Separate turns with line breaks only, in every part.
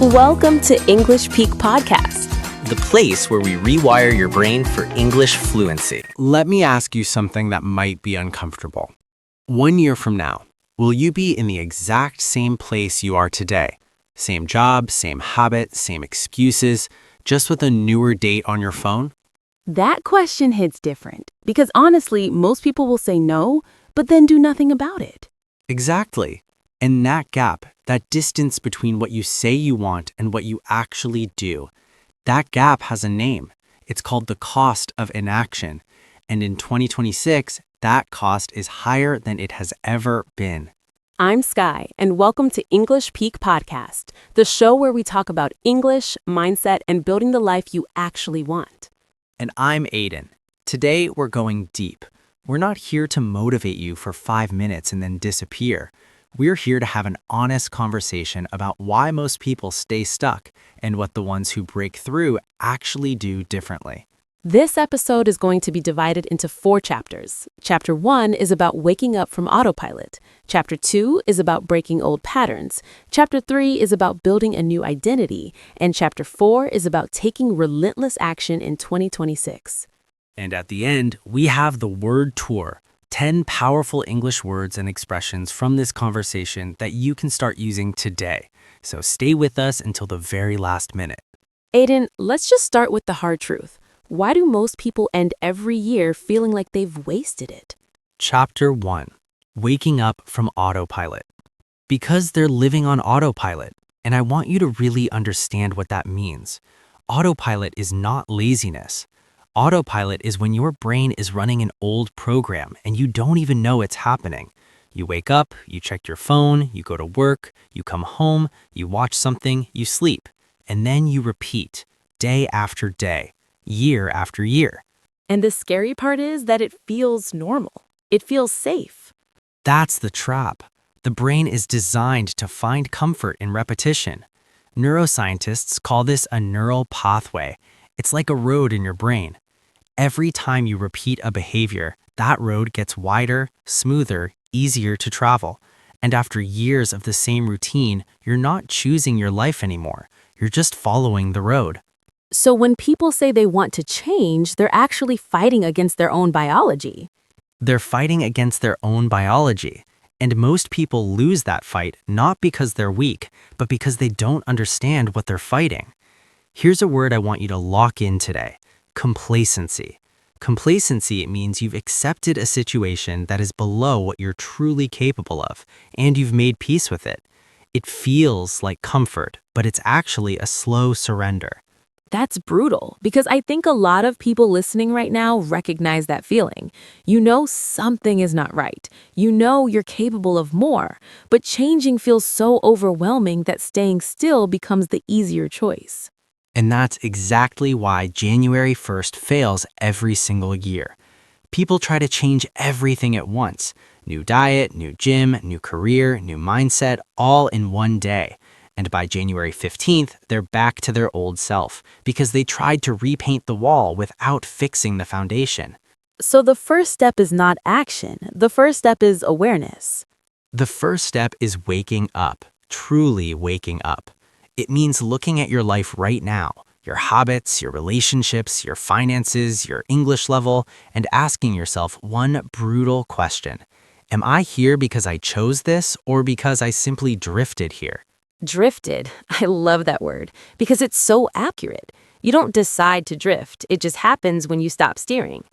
Welcome to English Peak Podcast,
the place where we rewire your brain for English fluency.
Let me ask you something that might be uncomfortable. 1 year from now, will you be in the exact same place you are today? Same job, same habit, same excuses, just with a newer date on your phone?
That question hits different because honestly, most people will say no, but then do nothing about it.
Exactly. And that gap, that distance between what you say you want and what you actually do, that gap has a name. It's called the cost of inaction. And in 2026, that cost is higher than it has ever been.
I'm Skye, and welcome to English Peak Podcast, the show where we talk about English, mindset, and building the life you actually want.
And I'm Aiden. Today, we're going deep. We're not here to motivate you for 5 minutes and then disappear. We're here to have an honest conversation about why most people stay stuck and what the ones who break through actually do differently.
This episode is going to be divided into 4 chapters. Chapter 1 is about waking up from autopilot. Chapter 2 is about breaking old patterns. Chapter 3 is about building a new identity. And Chapter 4 is about taking relentless action in 2026.
And at the end, we have the word tour, 10 powerful English words and expressions from this conversation that you can start using today. So stay with us until the very last minute.
Aiden, let's just start with the hard truth. Why do most people end every year feeling like they've wasted it?
Chapter 1, Waking Up from Autopilot. Because they're living on autopilot, and I want you to really understand what that means. Autopilot is not laziness. Autopilot is when your brain is running an old program and you don't even know it's happening. You wake up, you check your phone, you go to work, you come home, you watch something, you sleep, and then you repeat day after day, year after year.
And the scary part is that it feels normal. It feels safe.
That's the trap. The brain is designed to find comfort in repetition. Neuroscientists call this a neural pathway. It's like a road in your brain. Every time you repeat a behavior, that road gets wider, smoother, easier to travel. And after years of the same routine, you're not choosing your life anymore. You're just following the road.
So when people say they want to change, they're actually fighting against their own biology.
They're fighting against their own biology. And most people lose that fight not because they're weak, but because they don't understand what they're fighting. Here's a word I want you to lock in today. Complacency. Complacency means you've accepted a situation that is below what you're truly capable of, and you've made peace with it. It feels like comfort, but it's actually a slow surrender.
That's brutal because I think a lot of people listening right now recognize that feeling. You know something is not right. You know you're capable of more, but changing feels so overwhelming that staying still becomes the easier choice.
And that's exactly why January 1st fails every single year. People try to change everything at once. New diet, new gym, new career, new mindset, all in one day. And by January 15th, they're back to their old self because they tried to repaint the wall without fixing the foundation.
So the first step is not action. The first step is awareness.
The first step is waking up, truly waking up. It means looking at your life right now, your habits, your relationships, your finances, your English level, and asking yourself one brutal question. Am I here because I chose this or because I simply drifted here?
Drifted. I love that word because it's so accurate. You don't decide to drift. It just happens when you stop steering.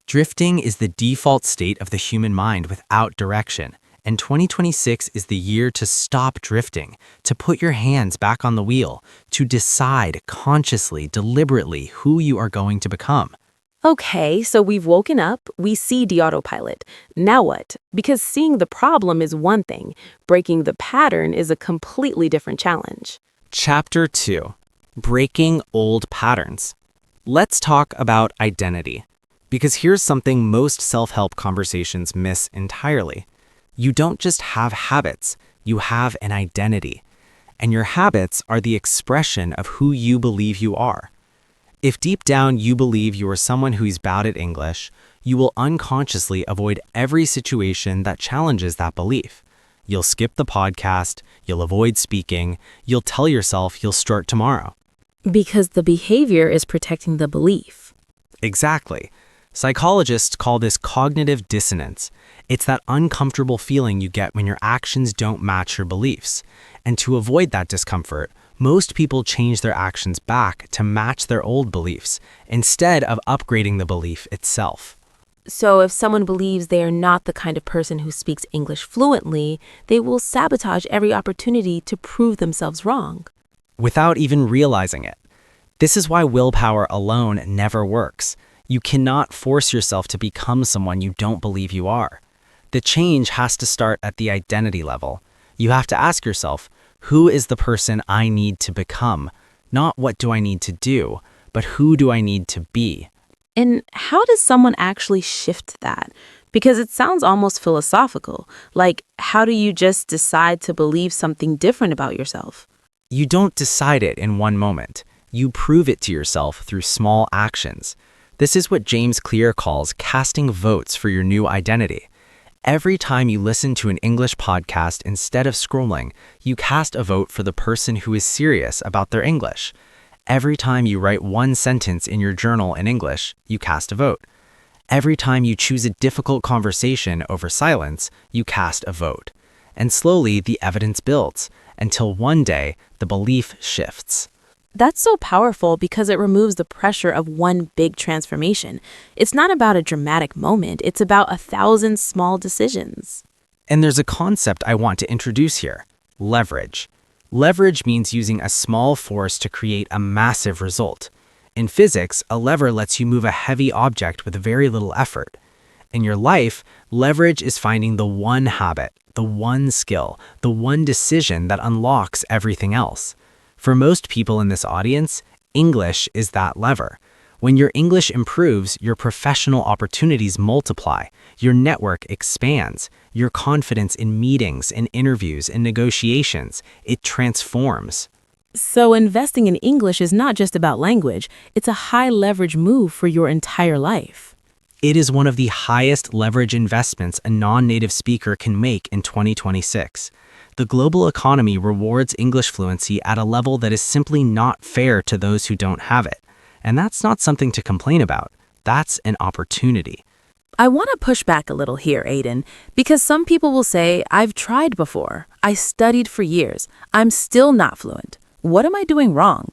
Drifting is the default state of the human mind without direction. And 2026 is the year to stop drifting, to put your hands back on the wheel, to decide consciously, deliberately who you are going to become.
Okay, so we've woken up, we see the autopilot. Now what? Because seeing the problem is one thing, breaking the pattern is a completely different challenge.
Chapter 2, Breaking Old Patterns. Let's talk about identity. Because here's something most self-help conversations miss entirely. You don't just have habits, you have an identity. And your habits are the expression of who you believe you are. If deep down you believe you are someone who's bad at English, you will unconsciously avoid every situation that challenges that belief. You'll skip the podcast, you'll avoid speaking, you'll tell yourself you'll start tomorrow.
Because the behavior is protecting the belief.
Exactly. Psychologists call this cognitive dissonance. It's that uncomfortable feeling you get when your actions don't match your beliefs. And to avoid that discomfort, most people change their actions back to match their old beliefs, instead of upgrading the belief itself.
So if someone believes they are not the kind of person who speaks English fluently, they will sabotage every opportunity to prove themselves wrong.
Without even realizing it. This is why willpower alone never works. You cannot force yourself to become someone you don't believe you are. The change has to start at the identity level. You have to ask yourself, who is the person I need to become? Not what do I need to do, but who do I need to be?
And how does someone actually shift that? Because it sounds almost philosophical. Like, how do you just decide to believe something different about yourself?
You don't decide it in one moment. You prove it to yourself through small actions. This is what James Clear calls casting votes for your new identity. Every time you listen to an English podcast instead of scrolling, you cast a vote for the person who is serious about their English. Every time you write one sentence in your journal in English, you cast a vote. Every time you choose a difficult conversation over silence, you cast a vote. And slowly the evidence builds, until one day the belief shifts.
That's so powerful because it removes the pressure of one big transformation. It's not about a dramatic moment, it's about 1,000 small decisions.
And there's a concept I want to introduce here: leverage. Leverage means using a small force to create a massive result. In physics, a lever lets you move a heavy object with very little effort. In your life, leverage is finding the one habit, the one skill, the one decision that unlocks everything else. For most people in this audience, English is that lever. When your English improves, your professional opportunities multiply, your network expands, your confidence in meetings, in interviews, in negotiations, it transforms.
So investing in English is not just about language, it's a high leverage move for your entire life.
It is one of the highest leverage investments a non-native speaker can make in 2026. The global economy rewards English fluency at a level that is simply not fair to those who don't have it. And that's not something to complain about. That's an opportunity.
I want to push back a little here, Aiden, because some people will say, I've tried before. I studied for years. I'm still not fluent. What am I doing wrong?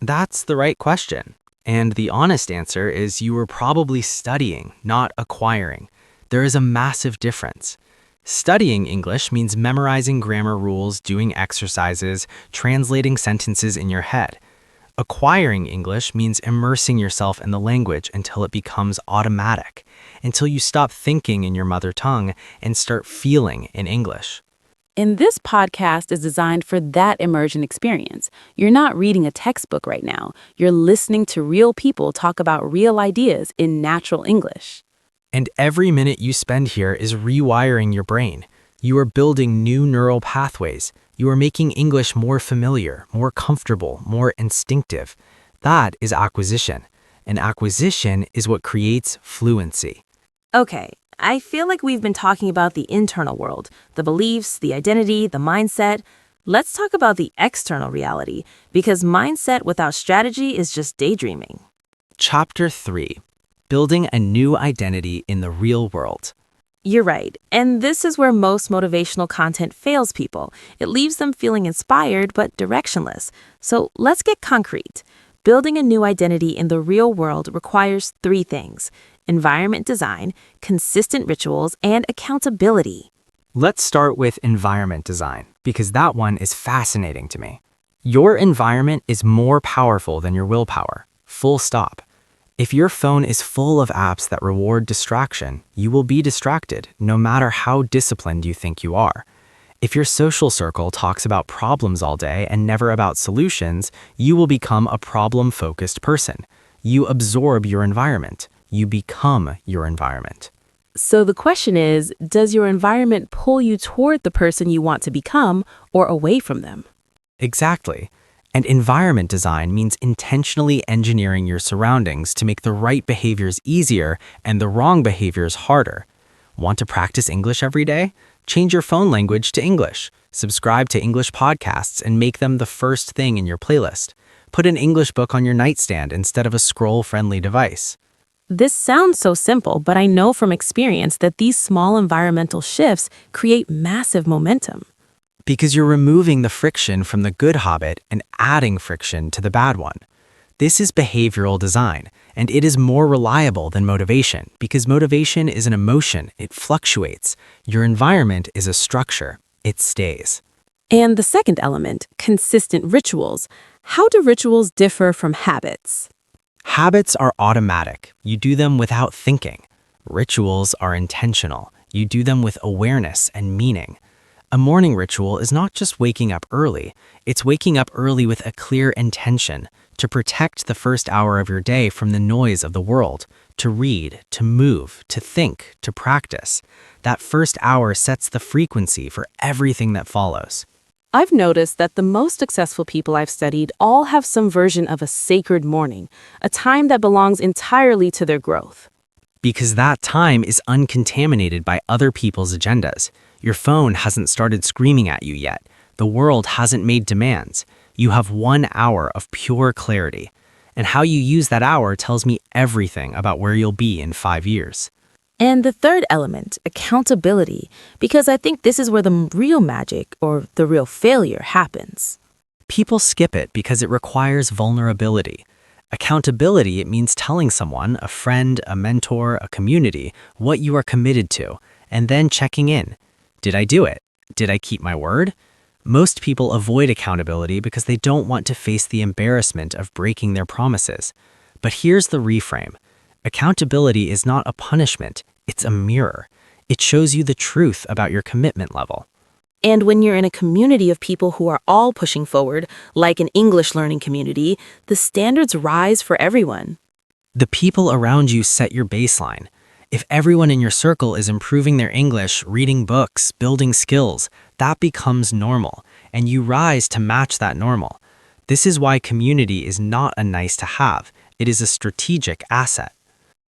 That's the right question. And the honest answer is you were probably studying, not acquiring. There is a massive difference. Studying English means memorizing grammar rules, doing exercises, translating sentences in your head. Acquiring English means immersing yourself in the language until it becomes automatic, until you stop thinking in your mother tongue and start feeling in English.
And this podcast is designed for that immersion experience. You're not reading a textbook right now. You're listening to real people talk about real ideas in natural English.
And every minute you spend here is rewiring your brain. You are building new neural pathways. You are making English more familiar, more comfortable, more instinctive. That is acquisition. And acquisition is what creates fluency.
Okay, I feel like we've been talking about the internal world, the beliefs, the identity, the mindset. Let's talk about the external reality, because mindset without strategy is just daydreaming.
Chapter 3. Building a new identity in the real world.
You're right, and this is where most motivational content fails people. It leaves them feeling inspired but directionless. So let's get concrete. Building a new identity in the real world requires 3 things: environment design, consistent rituals, and accountability.
Let's start with environment design, because that one is fascinating to me. Your environment is more powerful than your willpower. Full stop. If your phone is full of apps that reward distraction, you will be distracted, no matter how disciplined you think you are. If your social circle talks about problems all day and never about solutions, you will become a problem-focused person. You absorb your environment. You become your environment.
So the question is, does your environment pull you toward the person you want to become or away from them?
Exactly. And environment design means intentionally engineering your surroundings to make the right behaviors easier and the wrong behaviors harder. Want to practice English every day? Change your phone language to English. Subscribe to English podcasts and make them the first thing in your playlist. Put an English book on your nightstand instead of a scroll-friendly device.
This sounds so simple, but I know from experience that these small environmental shifts create massive momentum.
Because you're removing the friction from the good habit and adding friction to the bad one. This is behavioral design, and it is more reliable than motivation because motivation is an emotion, it fluctuates. Your environment is a structure, it stays.
And the second element, consistent rituals. How do rituals differ from habits?
Habits are automatic. You do them without thinking. Rituals are intentional. You do them with awareness and meaning. A morning ritual is not just waking up early, it's waking up early with a clear intention to protect the first hour of your day from the noise of the world, to read, to move, to think, to practice. That first hour sets the frequency for everything that follows.
I've noticed that the most successful people I've studied all have some version of a sacred morning, a time that belongs entirely to their growth.
Because that time is uncontaminated by other people's agendas. Your phone hasn't started screaming at you yet. The world hasn't made demands. You have 1 hour of pure clarity. And how you use that hour tells me everything about where you'll be in 5 years.
And the third element, accountability, because I think this is where the real magic or the real failure happens.
People skip it because it requires vulnerability. Accountability, it means telling someone, a friend, a mentor, a community, what you are committed to, and then checking in. Did I do it? Did I keep my word? Most people avoid accountability because they don't want to face the embarrassment of breaking their promises. But here's the reframe. Accountability is not a punishment, it's a mirror. It shows you the truth about your commitment level.
And when you're in a community of people who are all pushing forward, like an English learning community, the standards rise for everyone.
The people around you set your baseline. If everyone in your circle is improving their English, reading books, building skills, that becomes normal, and you rise to match that normal. This is why community is not a nice to have. It is a strategic asset.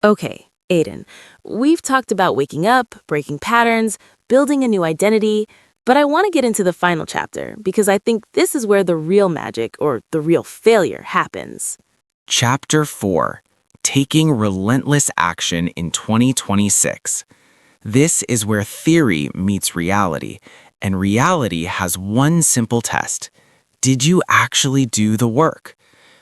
Okay, Aiden, we've talked about waking up, breaking patterns, building a new identity, but I want to get into the final chapter because I think this is where the real magic or the real failure happens.
Chapter 4. Taking Relentless Action in 2026. This is where theory meets reality, and reality has one simple test. Did you actually do the work?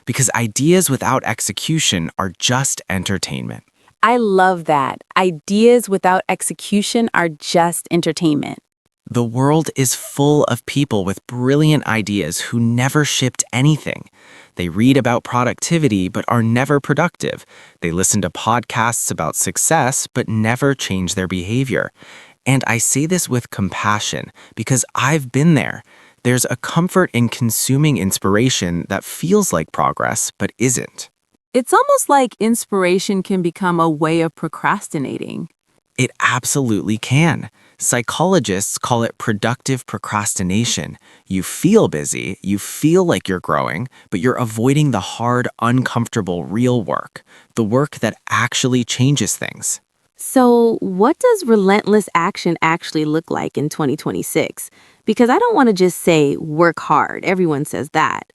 Because ideas without execution are just entertainment.
I love that. Ideas without execution are just entertainment.
The world is full of people with brilliant ideas who never shipped anything. They read about productivity but are never productive. They listen to podcasts about success but never change their behavior. And I say this with compassion because I've been there. There's a comfort in consuming inspiration that feels like progress but isn't.
It's almost like inspiration can become a way of procrastinating.
It absolutely can. Psychologists call it productive procrastination. You feel busy, you feel like you're growing, but you're avoiding the hard, uncomfortable, real work, the work that actually changes things.
So, what does relentless action actually look like in 2026? Because I don't want to just say work hard. Everyone says that.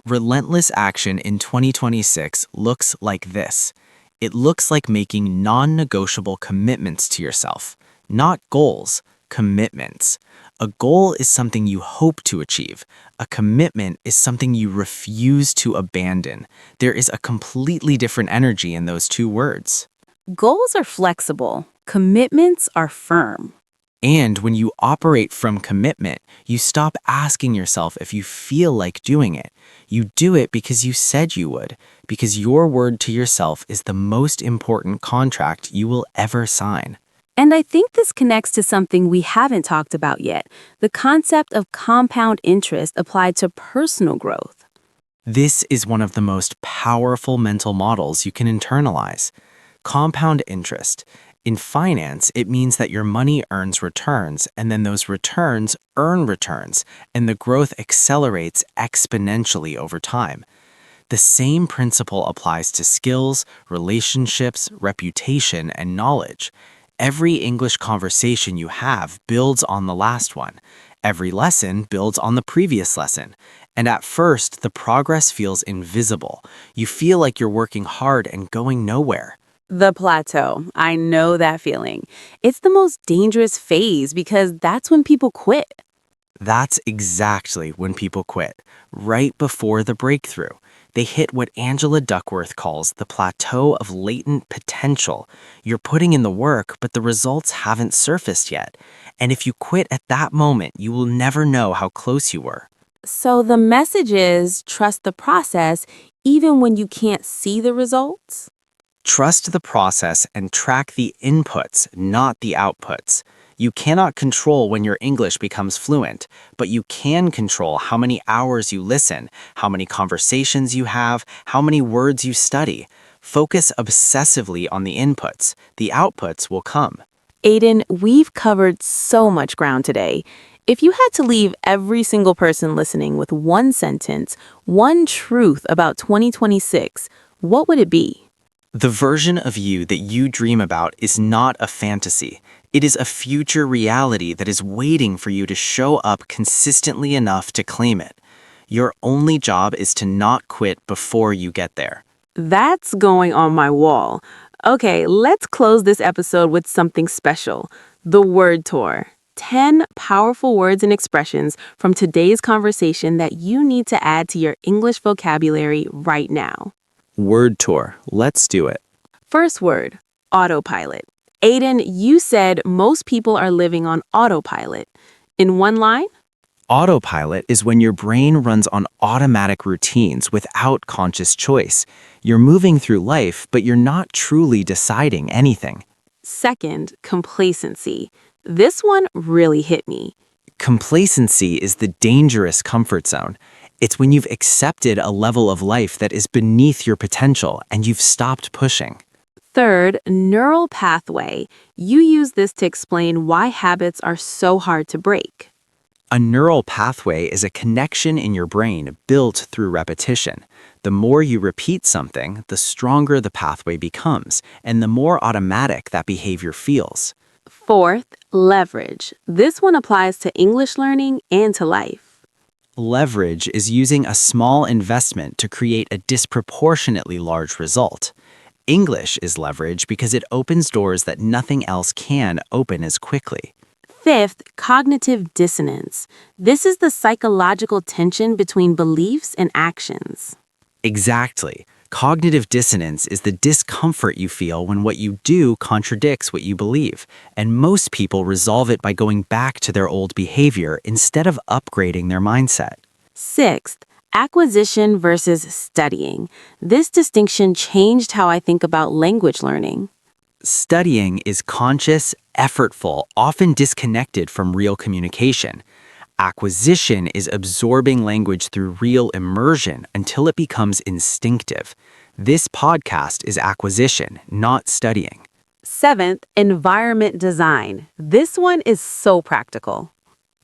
Relentless action in 2026 looks like this. It looks like making non-negotiable commitments to yourself. Not goals, commitments. A goal is something you hope to achieve. A commitment is something you refuse to abandon. There is a completely different energy in those two words.
Goals are flexible. Commitments are firm.
And when you operate from commitment, you stop asking yourself if you feel like doing it. You do it because you said you would, because your word to yourself is the most important contract you will ever sign.
And I think this connects to something we haven't talked about yet, the concept of compound interest applied to personal growth.
This is one of the most powerful mental models you can internalize. Compound interest. In finance, it means that your money earns returns, and then those returns earn returns, and the growth accelerates exponentially over time. The same principle applies to skills, relationships, reputation, and knowledge. Every English conversation you have builds on the last one. Every lesson builds on the previous lesson. And at first, the progress feels invisible. You feel like you're working hard and going nowhere.
The plateau. I know that feeling. It's the most dangerous phase because that's when people quit.
That's exactly when people quit, right before the breakthrough. They hit what Angela Duckworth calls the plateau of latent potential. You're putting in the work, but the results haven't surfaced yet. And if you quit at that moment, you will never know how close you were.
So the message is trust the process even when you can't see the results?
Trust the process and track the inputs, not the outputs. You cannot control when your English becomes fluent, but you can control how many hours you listen, how many conversations you have, how many words you study. Focus obsessively on the inputs. The outputs will come.
Aiden, we've covered so much ground today. If you had to leave every single person listening with one sentence, one truth about 2026, what would it be?
The version of you that you dream about is not a fantasy. It is a future reality that is waiting for you to show up consistently enough to claim it. Your only job is to not quit before you get there.
That's going on my wall. Okay, let's close this episode with something special. The word tour. 10 powerful words and expressions from today's conversation that you need to add to your English vocabulary right now.
Word tour. Let's do it.
First word, autopilot. Aiden, you said most people are living on autopilot. In one line?
Autopilot is when your brain runs on automatic routines without conscious choice. You're moving through life, but you're not truly deciding anything.
Second, complacency. This one really hit me.
Complacency is the dangerous comfort zone. It's when you've accepted a level of life that is beneath your potential and you've stopped pushing.
Third, neural pathway. You use this to explain why habits are so hard to break.
A neural pathway is a connection in your brain built through repetition. The more you repeat something, the stronger the pathway becomes, and the more automatic that behavior feels.
Fourth, leverage. This one applies to English learning and to life.
Leverage is using a small investment to create a disproportionately large result. English is leverage because it opens doors that nothing else can open as quickly.
Fifth, cognitive dissonance. This is the psychological tension between beliefs and actions.
Exactly. Cognitive dissonance is the discomfort you feel when what you do contradicts what you believe, and most people resolve it by going back to their old behavior instead of upgrading their mindset.
Sixth, acquisition versus studying. This distinction changed how I think about language learning.
Studying is conscious, effortful, often disconnected from real communication. Acquisition is absorbing language through real immersion until it becomes instinctive. This podcast is acquisition, not studying.
Seventh, environment design. This one is so practical.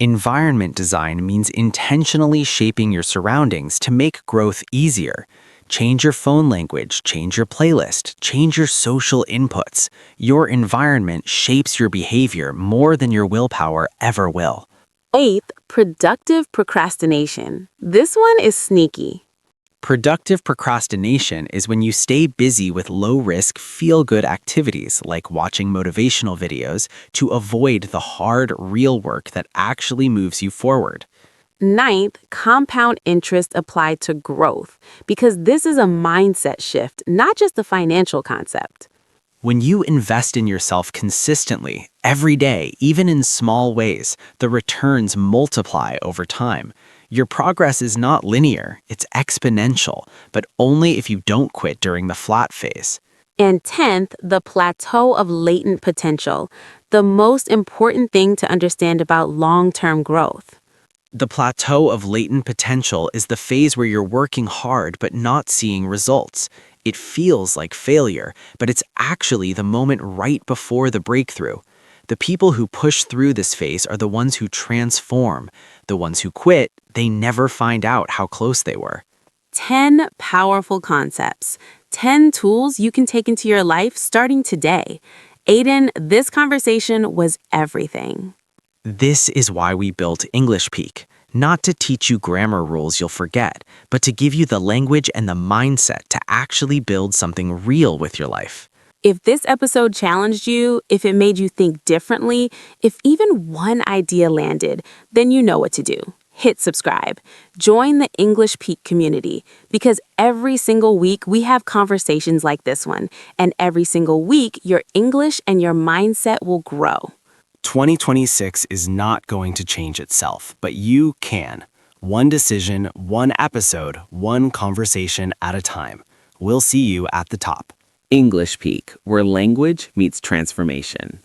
Environment design means intentionally shaping your surroundings to make growth easier. Change your phone language, change your playlist, change your social inputs. Your environment shapes your behavior more than your willpower ever will.
Eighth, productive procrastination. This one is sneaky.
Productive procrastination is when you stay busy with low-risk, feel-good activities like watching motivational videos to avoid the hard, real work that actually moves you forward.
Ninth, compound interest applied to growth, because this is a mindset shift, not just a financial concept.
When you invest in yourself consistently, every day, even in small ways, the returns multiply over time. Your progress is not linear, it's exponential, but only if you don't quit during the flat phase.
And 10th, the plateau of latent potential, the most important thing to understand about long-term growth.
The plateau of latent potential is the phase where you're working hard but not seeing results. It feels like failure, but it's actually the moment right before the breakthrough. The people who push through this phase are the ones who transform. The ones who quit, they never find out how close they were.
10 powerful concepts, 10 tools you can take into your life starting today. Aiden, this conversation was everything.
This is why we built English Peak, not to teach you grammar rules you'll forget, but to give you the language and the mindset to actually build something real with your life.
If this episode challenged you, if it made you think differently, if even one idea landed, then you know what to do. Hit subscribe. Join the English Peak community, because every single week we have conversations like this one, and every single week your English and your mindset will grow.
2026 is not going to change itself, but you can. One decision, one episode, one conversation at a time. We'll see you at the top.
English Peak, where language meets transformation.